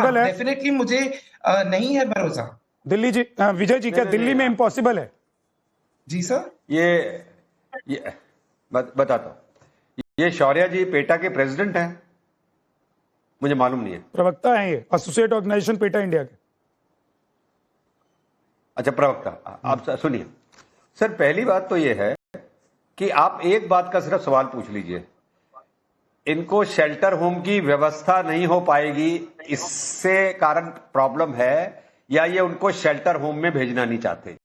Definitely मुझे नहीं है भरोसा। दिल्ली जी, विजय जी, क्या दिल्ली में इम्पॉसिबल है? जी सर, ये बताता हूं। ये शौर्या जी पेटा के प्रेसिडेंट हैं? मुझे मालूम नहीं है। प्रवक्ता हैं ये, एसोसिएट ऑर्गेनाइजेशन पेटा इंडिया के। अच्छा, प्रवक्ता। आप सुनिए सर, पहली बात तो ये है कि आप एक बात का सिर्फ सवाल पूछ लीजिए, इनको शेल्टर होम की व्यवस्था नहीं हो पाएगी, इससे कारण प्रॉब्लम है, या ये उनको शेल्टर होम में भेजना नहीं चाहते?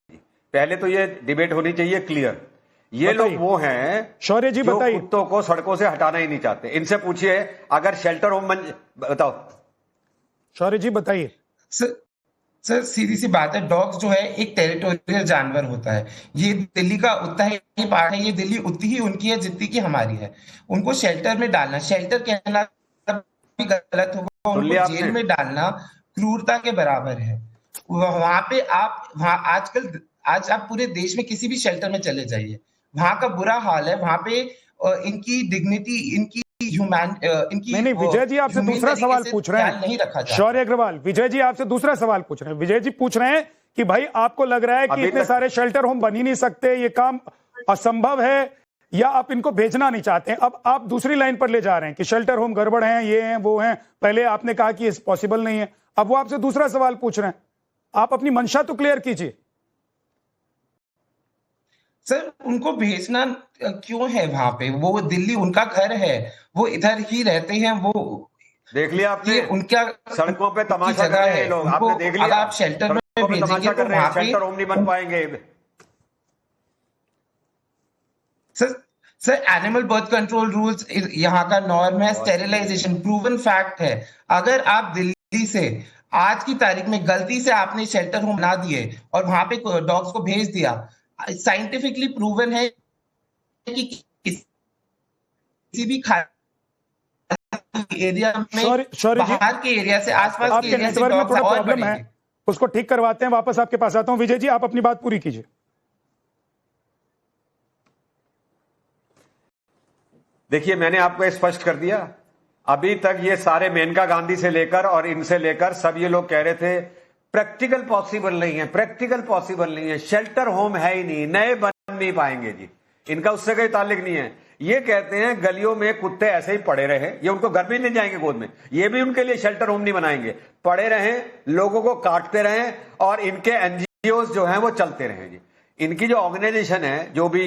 पहले तो ये डिबेट होनी चाहिए क्लियर। ये लोग वो हैं शौर्य जी, जो बताइए, कुत्तों को सड़कों से हटाना ही नहीं चाहते। इनसे पूछिए अगर शेल्टर होम बताओ। शौर्य जी बताइए। सर सीधी सी बात है, डॉग्स जो है एक टेरिटोरियल जानवर होता है। ये दिल्ली का उतना ही पार्ट है, ये दिल्ली उतनी ही उनकी है जितनी की हमारी है। उनको शेल्टर में डालना, शेल्टर कहना भी गलत होगा, उनको जेल में डालना क्रूरता के बराबर है। वहां पे आज आप पूरे देश में किसी भी शेल्टर में चले जाइए, वहां का बुरा हाल है। वहां पे इनकी डिग्निटी, इनकी नहीं, विजय जी आपसे दूसरा सवाल पूछ रहे हैं। शौर्य अग्रवाल, विजय जी आपसे दूसरा सवाल पूछ रहे हैं। विजय जी पूछ रहे हैं कि भाई आपको लग रहा है कि इतने सारे शेल्टर होम बन ही नहीं सकते, ये काम असंभव है, या आप इनको भेजना नहीं चाहते हैं? अब आप दूसरी लाइन पर ले जा रहे हैं कि शेल्टर होम गड़बड़ हैं, ये हैं, वो हैं। पहले आपने कहा कि पॉसिबल नहीं है, अब वो आपसे दूसरा सवाल पूछ रहे हैं। आप अपनी मंशा तो क्लियर कीजिए। सर उनको भेजना क्यों है वहां पे? वो दिल्ली उनका घर है, वो इधर ही रहते हैं। वो देख लिया आपने, उनका सड़कों पे तमाशा कर रहे हैं लोग, आपने देख लिया। आप शेल्टर में भेजेंगे तो वहां पे शेल्टर होम नहीं बन पाएंगे। Sir animal birth control rules यहाँ का नॉर्म है, स्टेरिलाइजेशन प्रूवन फैक्ट है। अगर आप दिल्ली से आज की तारीख में गलती से आपने शेल्टर होम बना दिए और वहां पे डॉग्स को भेज दिया, साइंटिफिकली प्रूवन है कि किसी भी एरिया में, बाहर के एरिया से, आसपास के एरिया से नेटवर्क में थोड़ा प्रॉब्लम है, उसको ठीक करवाते हैं। वापस आपके पास आता हूं। विजय जी आप अपनी बात पूरी कीजिए। देखिए, मैंने आपको स्पष्ट कर दिया। अभी तक ये सारे मेनका गांधी से लेकर और इनसे लेकर सब ये लोग कह रहे थे प्रैक्टिकल पॉसिबल नहीं है, प्रैक्टिकल पॉसिबल नहीं है, शेल्टर होम है ही नहीं, नए बन नहीं पाएंगे जी। इनका उससे कोई ताल्लुक नहीं है। ये कहते हैं गलियों में कुत्ते ऐसे ही पड़े रहे, ये उनको घर भी नहीं जाएंगे गोद में, ये भी उनके लिए शेल्टर होम नहीं बनाएंगे। पड़े रहे, लोगों को काटते रहे और इनके एनजीओ जो हैं वो चलते रहे जी। इनकी जो ऑर्गेनाइजेशन है, जो भी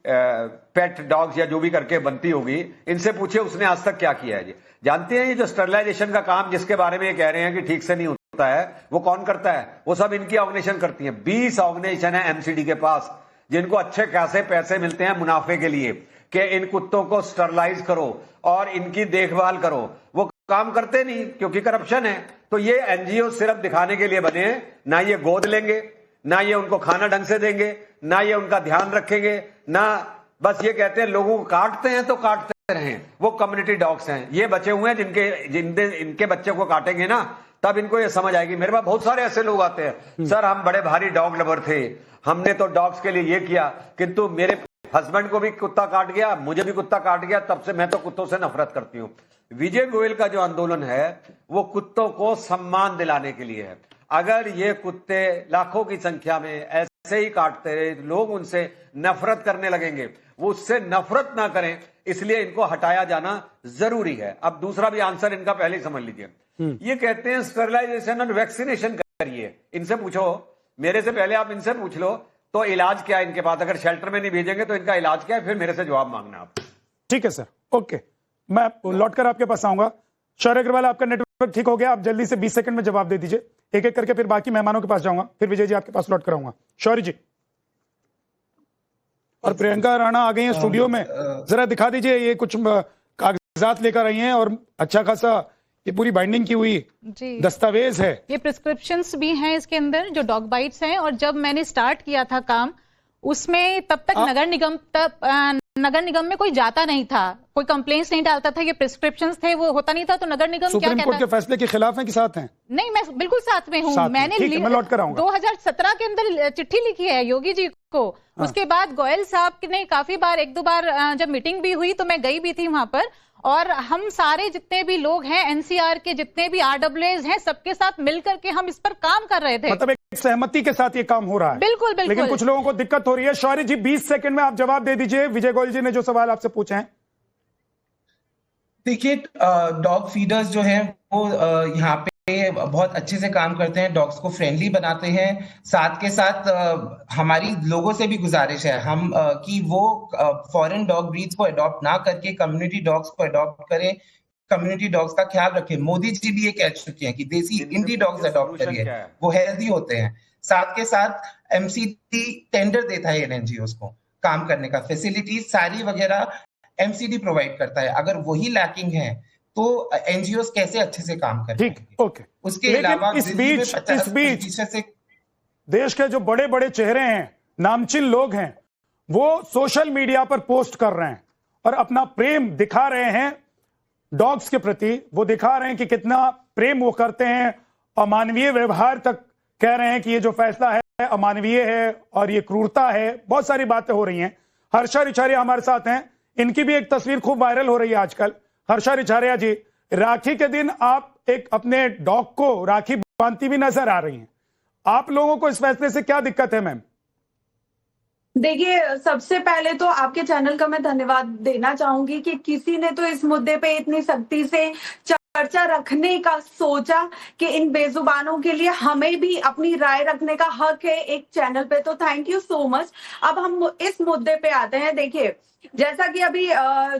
पेट डॉग्स या जो भी करके बनती होगी, इनसे पूछिए उसने आज तक क्या किया है जी। जानते हैं ये जो स्टरलाइजेशन का काम जिसके बारे में ये कह रहे हैं कि ठीक से नहीं होता है, वो कौन करता है? वो सब इनकी ऑर्गेनाइजेशन करती है। 20 ऑर्गेनाइजेशन है एमसीडी के पास, जिनको अच्छे खासे पैसे मिलते हैं मुनाफे के लिए कि इन कुत्तों को स्टरलाइज करो और इनकी देखभाल करो। वो काम करते नहीं क्योंकि करप्शन है। तो ये एनजीओ सिर्फ दिखाने के लिए बने हैं, ना ये गोद लेंगे, ना ये उनको खाना ढंग से देंगे, ना ये उनका ध्यान रखेंगे, ना बस ये कहते हैं लोगों को काटते हैं तो काटते रहें। वो कम्युनिटी डॉग्स हैं, ये बचे हुए हैं इनके बच्चे को काटेंगे ना तब इनको ये समझ आएगी। मेरे पास बहुत सारे ऐसे लोग आते हैं, सर हम बड़े भारी डॉग लवर थे, हमने तो डॉग्स के लिए ये किया, किंतु मेरे हस्बैंड को भी कुत्ता काट गया, मुझे भी कुत्ता काट गया, तब से मैं तो कुत्तों से नफरत करती हूं। विजय गोयल का जो आंदोलन है वो कुत्तों को सम्मान दिलाने के लिए है। अगर ये कुत्ते लाखों की संख्या में ऐसे ही काटते रहे, लोग उनसे नफरत करने लगेंगे। वो उससे नफरत ना करें, इसलिए इनको हटाया जाना जरूरी है। अब दूसरा भी आंसर इनका पहले ही समझ लीजिए। ये कहते हैं स्टरलाइजेशन और वैक्सीनेशन करिए। इनसे पूछो, मेरे से पहले आप इनसे पूछ लो तो इलाज क्या है इनके पास? अगर शेल्टर में नहीं भेजेंगे तो इनका इलाज क्या है? फिर मेरे से जवाब मांगना आप। ठीक है सर, ओके, मैं लौटकर आपके पास आऊंगा। शौर्य अग्रवाल, आपका नेटवर्क ठीक हो गया, आप जल्दी से 20 सेकंड में जवाब दे दीजिए, एक एक करके, फिर बाकी मेहमानों के पास जाऊंगा, फिर विजय जी आपके पास लौट कर आऊंगा। शौर्य जी और प्रियंका राणा आ गई हैं स्टूडियो में, जरा दिखा दीजिए, ये कुछ कागजात लेकर आई हैं और अच्छा खासा ये पूरी बाइंडिंग की हुई दस्तावेज है। ये प्रिस्क्रिप्शंस भी हैं इसके अंदर, जो डॉग बाइट्स हैं। और जब मैंने स्टार्ट किया था काम, उसमें तब तक नगर निगम में कोई जाता नहीं था, कोई कंप्लेंट्स नहीं डालता था, ये प्रिस्क्रिप्शंस थे, वो होता नहीं था। तो नगर निगम क्या कहता है? सुप्रीम कोर्ट के फैसले के खिलाफ हैं कि साथ हैं? नहीं, मैं बिल्कुल साथ में हूँ। मैंने 2017 के अंदर चिट्ठी लिखी है योगी जी को। उसके बाद गोयल साहब ने काफी बार, 1-2 बार जब मीटिंग भी हुई तो मैं गई भी थी वहां पर, और हम सारे जितने भी लोग हैं, एनसीआर के जितने भी RAAs हैं, सबके साथ मिलकर के हम इस पर काम कर रहे थे। मतलब एक सहमति के साथ ये काम हो रहा है। बिल्कुल बिल्कुल। लेकिन कुछ लोगों को दिक्कत हो रही है। शौर्य जी 20 सेकंड में आप जवाब दे दीजिए विजय गोयल जी ने जो सवाल आपसे पूछे हैं। देखिए, डॉग फीडर्स जो हैं वो यहाँ पे बहुत अच्छे से काम करते हैं, डॉग्स को फ्रेंडली बनाते हैं। साथ के साथ हमारी लोगों से भी गुजारिश है हम कि वो फॉरेन डॉग ब्रीड्स को अडॉप्ट ना करके कम्युनिटी डॉग्स को अडॉप्ट करें, कम्युनिटी डॉग्स का ख्याल रखें। मोदी जी भी ये कह चुके हैं कि देसी इंडी डॉग्स अडॉप्ट करिए, वो हेल्दी होते हैं। साथ के साथ MCD टेंडर देता है NGOs को काम करने का, फैसिलिटी सारी वगैरह MCD प्रोवाइड करता है। अगर वही लैकिंग है तो NGOs कैसे अच्छे से काम करें? ठीक, ओके। उसके अलावा इस बीच देश के जो बड़े बड़े चेहरे हैं, नामचीन लोग हैं, वो सोशल मीडिया पर पोस्ट कर रहे हैं और अपना प्रेम दिखा रहे हैं डॉग्स के प्रति। वो दिखा रहे हैं कि कितना प्रेम वो करते हैं, अमानवीय व्यवहार तक कह रहे हैं कि ये जो फैसला है अमानवीय है और ये क्रूरता है। बहुत सारी बातें हो रही हैं। हर्षा रिछारिया हमारे साथ हैं, इनकी भी एक तस्वीर खूब वायरल हो रही है आजकल। हर्षा रिछारिया जी, राखी के दिन आप एक अपने डॉग को राखी बांधती भी नजर आ रही हैं। आप लोगों को इस फैसले से क्या दिक्कत है मैम? देखिए, सबसे पहले तो आपके चैनल का मैं धन्यवाद देना चाहूंगी कि किसी ने तो इस मुद्दे पे इतनी सख्ती से चर्चा रखने का सोचा कि इन बेजुबानों के लिए हमें भी अपनी राय रखने का हक है एक चैनल पे। तो थैंक यू सो मच। अब हम इस मुद्दे पे आते हैं। देखिए, जैसा कि अभी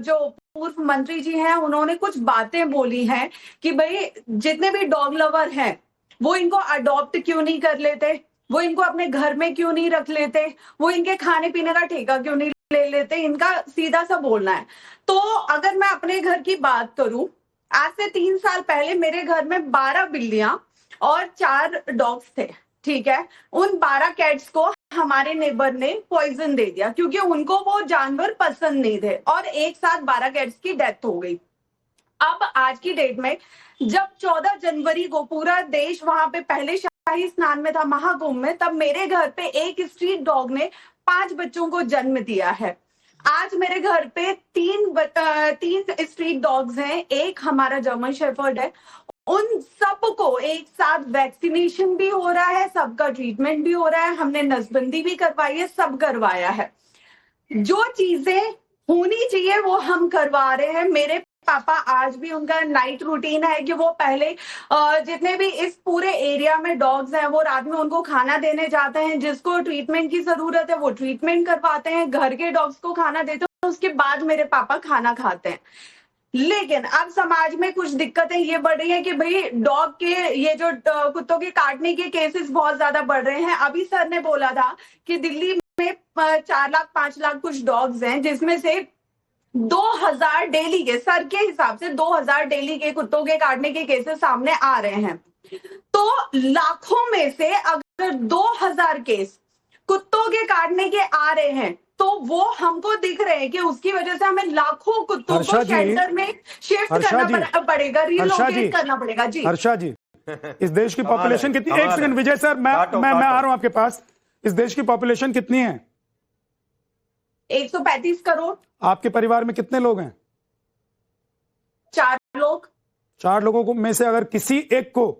जो पूर्व मंत्री जी हैं उन्होंने कुछ बातें बोली हैं कि भाई जितने भी डॉग लवर हैं वो इनको अडॉप्ट क्यों नहीं कर लेते, वो इनको अपने घर में क्यों नहीं रख लेते, वो इनके खाने पीने का ठेका क्यों नहीं ले लेते। इनका सीधा सा बोलना है। तो अगर मैं अपने घर की बात करूं, आज से 3 साल पहले मेरे घर में 12 बिल्लियां और 4 डॉग्स थे। ठीक है, उन 12 कैट्स को हमारे नेबर ने पॉइजन दे दिया क्योंकि उनको वो जानवर पसंद नहीं थे और एक साथ 12 कैट्स की डेथ हो गई। अब आज की डेट में जब 14 जनवरी को पूरा देश वहां पे पहले शाही स्नान में था, महाकुंभ में, तब मेरे घर पे एक स्ट्रीट डॉग ने 5 बच्चों को जन्म दिया है। आज मेरे घर पे 3 स्ट्रीट डॉग्स हैं, एक हमारा जर्मन शेफर्ड है। उन सबको एक साथ वैक्सीनेशन भी हो रहा है, सबका ट्रीटमेंट भी हो रहा है, हमने नसबंदी भी करवाई है, सब करवाया है। जो चीजें होनी चाहिए वो हम करवा रहे हैं। मेरे पापा आज भी उनका नाइट रूटीन है कि वो पहले जितने भी इस पूरे एरिया में डॉग्स हैं वो रात में उनको खाना देने जाते हैं, जिसको ट्रीटमेंट की जरूरत है वो ट्रीटमेंट करवाते हैं, घर के डॉग्स को खाना देते हैं, उसके बाद मेरे पापा खाना खाते हैं। लेकिन अब समाज में कुछ दिक्कतें ये बढ़ रही हैं कि भाई डॉग के ये जो कुत्तों के काटने के केसेस बहुत ज्यादा बढ़ रहे हैं। अभी सर ने बोला था कि दिल्ली में 4 लाख 5 लाख कुछ डॉग्स हैं, जिसमें से 2000 डेली के, सर के हिसाब से 2000 डेली के कुत्तों के काटने के केसेस सामने आ रहे हैं। तो लाखों में से अगर 2000 केस कुत्तों के काटने के आ रहे हैं तो वो हमको दिख रहे हैं कि उसकी वजह से हमें लाखों कुत्तों को शेल्टर में शिफ्ट करना पड़ेगा, रिलोकेट करना पड़ेगा। जी हर्षा जी, इस देश की पॉपुलेशन कितनी? एक सेकंड विजय सर, मैं आ रहा हूं आपके पास। इस देश की पॉपुलेशन कितनी है? 135 करोड़। आपके परिवार में कितने लोग हैं? 4 लोग। 4 लोगों को में से अगर किसी एक को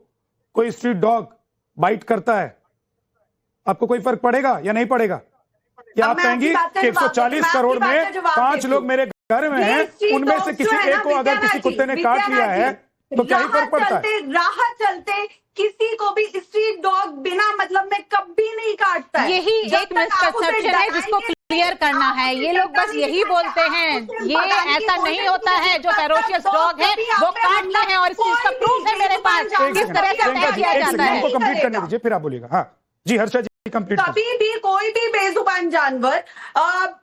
कोई स्ट्रीट डॉग बाइट करता है, आपको कोई फर्क पड़ेगा या नहीं पड़ेगा? क्या आप कहेंगी कि 140 करोड़ में 5 लोग मेरे घर में हैं, उनमें से किसी एक को अगर किसी कुत्ते ने काट लिया है तो क्या ही फर्क पड़ता है? राह चलते किसी को भी स्ट्रीट डॉग बिना मतलब में कभी नहीं काटता है। यही एक मिसकंसेप्शन है जिसको क्लियर करना है। ये लोग बस यही बोलते हैं, ये ऐसा नहीं होता है। जो फेरोशियस डॉग है वो काटते हैं और इस चीज का प्रूफ है मेरे पास किस तरह से अटैक किया जाता है। कंप्लीट करने दीजिए फिर आप बोलिएगा। हाँ जी हर्षा जी, कंप्लीट। कभी भी कोई भी बेजुबान जानवर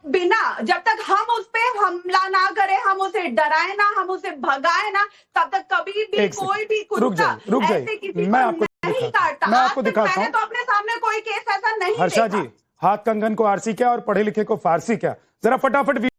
बिना, जब तक हम उस पे हमला ना करें, हम उसे डराए ना, हम उसे भगाए ना, तब तक कभी भी कोई भी कुत्ता ऐसे किसी को नहीं काटता। मैं आपको दिखाता हूं। मैंने तो अपने सामने कोई केस ऐसा नहीं देखा। हर्षा जी, हाथ कंगन को आरसी क्या और पढ़े लिखे को फारसी क्या? जरा फटाफट